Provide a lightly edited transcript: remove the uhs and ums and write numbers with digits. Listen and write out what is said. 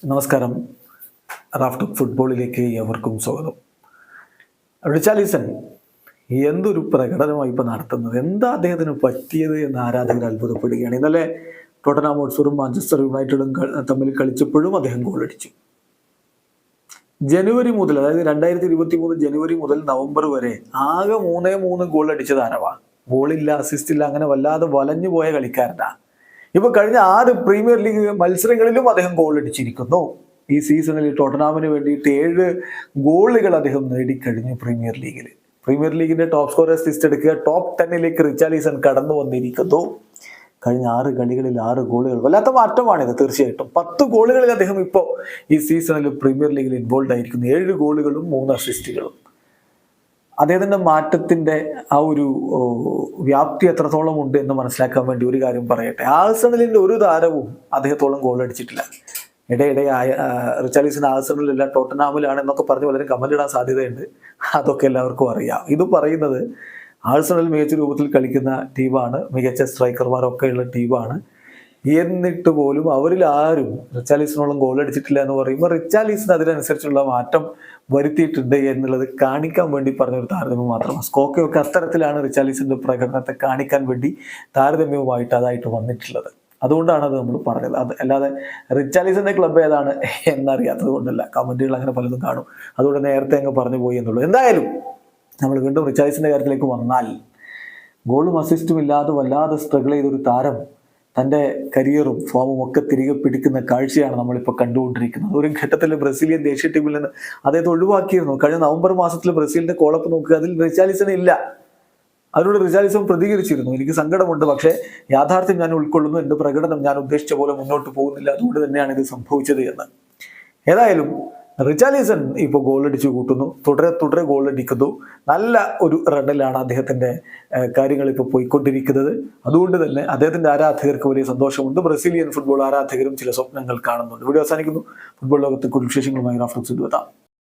നമസ്കാരം. റാഫ്റ്റ് ഫുട്ബോളിലേക്ക് എവർക്കും സ്വാഗതം. റിച്ചാർലിസൺ എന്തൊരു പ്രകടനമായി ഇപ്പോൾ നടത്തുന്നത്, എന്താ അദ്ദേഹത്തിന് പറ്റിയത് എന്ന് ആരാധകർ അത്ഭുതപ്പെടുകയാണ്. ഇന്നലെ ടോട്ടൻഹാം ഹോട്ട്സ്പറും മാഞ്ചസ്റ്റർ യുണൈറ്റഡും തമ്മിൽ കളിച്ചപ്പോഴും അദ്ദേഹം ഗോളടിച്ചു. ജനുവരി മുതൽ, അതായത് 2023 ജനുവരി മുതൽ നവംബർ വരെ ആകെ 3 ഗോൾ അടിച്ചത് ആരവാ? ഗോളില്ല, അസിസ്റ്റ് ഇല്ല, അങ്ങനെ വല്ലാതെ വലഞ്ഞു പോയ കളിക്കാരനാണ്. ഇപ്പൊ കഴിഞ്ഞ 6 പ്രീമിയർ ലീഗ് മത്സരങ്ങളിലും അദ്ദേഹം ഗോൾ അടിച്ചിരിക്കുന്നു. ഈ സീസണിൽ ടോട്ടൻഹാമിന് വേണ്ടിയിട്ട് 7 ഗോളുകൾ അദ്ദേഹം നേടിക്കഴിഞ്ഞു. പ്രീമിയർ ലീഗിന്റെ ടോപ്പ് സ്കോറേഴ്സ് ലിസ്റ്റ് എടുക്കുക, ടോപ്പ് 10ലേക്ക് റിച്ചാർലിസൺ കടന്നു വന്നിരിക്കുന്നു. കഴിഞ്ഞ 6 കളികളിൽ 6 ഗോളുകൾ, വല്ലാത്ത മാറ്റമാണിത്. തീർച്ചയായിട്ടും 10 ഗോളുകളിൽ അദ്ദേഹം ഇപ്പോൾ ഈ സീസണിൽ പ്രീമിയർ ലീഗിൽ ഇൻവോൾവ് ആയിരിക്കുന്നു. 7 ഗോളുകളും 3 അസിസ്റ്റുകളും. അദ്ദേഹത്തിന്റെ മാറ്റത്തിന്റെ ആ ഒരു വ്യാപ്തി എത്രത്തോളം ഉണ്ട് എന്ന് മനസ്സിലാക്കാൻ വേണ്ടി ഒരു കാര്യം പറയട്ടെ. ആഴ്സണലിന്റെ ഒരു താരവും അദ്ദേഹത്തോളം ഗോൾ അടിച്ചിട്ടില്ല. ഇടയിടെ റിച്ചാർലിസൺ ആഴ്സണലില്ല, ടോട്ടൻഹാമിലാണ് എന്നൊക്കെ പറഞ്ഞ് വളരെ കമന്റ് ഇടാൻ സാധ്യതയുണ്ട്. അതൊക്കെ എല്ലാവർക്കും അറിയാം. ഇത് പറയുന്നത് ആഴ്സണൽ മികച്ച രൂപത്തിൽ കളിക്കുന്ന ടീമാണ്, മികച്ച സ്ട്രൈക്കർമാരൊക്കെ ഉള്ള ടീമാണ്. എന്നിട്ട് പോലും അവരിൽ ആരും റിച്ചാർലിസണോളം ഗോൾ അടിച്ചിട്ടില്ല എന്ന് പറയുമ്പോൾ റിച്ചാർലിസൺ അതിനനുസരിച്ചുള്ള മാറ്റം വരുത്തിയിട്ടുണ്ട് എന്നുള്ളത് കാണിക്കാൻ വേണ്ടി പറഞ്ഞൊരു താരതമ്യം മാത്രമാണ്. സ്കോക്കയൊക്കെ അത്തരത്തിലാണ് റിച്ചാർലിസന്റെ പ്രകടനത്തെ കാണിക്കാൻ വേണ്ടി താരതമ്യവുമായിട്ട് അതായിട്ട് വന്നിട്ടുള്ളത്. അതുകൊണ്ടാണ് അത് നമ്മൾ പറഞ്ഞത്. അത് അല്ലാതെ റിച്ചാർലിസന്റെ ക്ലബ്ബ് ഏതാണ് എന്നറിയാത്തത് കൊണ്ടല്ല. കമന്റുകൾ അങ്ങനെ പലതും കാണും, അതുകൊണ്ട് നേരത്തെ അങ്ങ് പറഞ്ഞു പോയി എന്നുള്ളൂ. എന്തായാലും നമ്മൾ വീണ്ടും റിച്ചാർലിസന്റെ കാര്യത്തിലേക്ക് വന്നാൽ, ഗോളും അസിസ്റ്റും ഇല്ലാതെ വല്ലാതെ സ്ട്രഗിൾ ചെയ്തൊരു താരം തൻ്റെ കരിയറും ഫോമും ഒക്കെ തിരികെ പിടിക്കുന്ന കാഴ്ചയാണ് നമ്മളിപ്പോൾ കണ്ടുകൊണ്ടിരിക്കുന്നത്. ഒരു ഘട്ടത്തിൽ ബ്രസീലിയൻ ദേശീയ ടീമിൽ നിന്ന് അദ്ദേഹത്തെ ഒഴിവാക്കിയിരുന്നു. കഴിഞ്ഞ നവംബർ മാസത്തിൽ ബ്രസീലിന്റെ കോളപ്പ് നോക്കുക, അതിൽ റിച്ചാർലിസൺ ഇല്ല. അതിനോട് റിച്ചാർലിസൺ പ്രതികരിച്ചിരുന്നു, എനിക്ക് സങ്കടമുണ്ട്, പക്ഷേ യാഥാർത്ഥ്യം ഞാൻ ഉൾക്കൊള്ളുന്നു, എൻ്റെ പ്രകടനം ഞാൻ ഉദ്ദേശിച്ച പോലെ മുന്നോട്ട് പോകുന്നില്ല, അതുകൊണ്ട് തന്നെയാണ് ഇത് സംഭവിച്ചത് എന്ന്. ഏതായാലും റിച്ചാർലിസൺ ഇപ്പോൾ ഗോളടിച്ചു കൂട്ടുന്നു, തുടരെ ഗോളടിക്കുന്നു. നല്ല ഒരു റണ്ണിലാണ് അദ്ദേഹത്തിൻ്റെ കാര്യങ്ങൾ ഇപ്പോൾ പോയിക്കൊണ്ടിരിക്കുന്നത്. അതുകൊണ്ട് തന്നെ അദ്ദേഹത്തിൻ്റെ ആരാധകർക്ക് വലിയ സന്തോഷമുണ്ട്. ബ്രസീലിയൻ ഫുട്ബോൾ ആരാധകരും ചില സ്വപ്നങ്ങൾ കാണുന്നുണ്ട്. വീഡിയോ അവസാനിക്കുന്നു. ഫുട്ബോൾ ലോകത്തെ കൂടുതൽ വിശേഷങ്ങളുമായി റാഫ്റ്റ് എത്താം.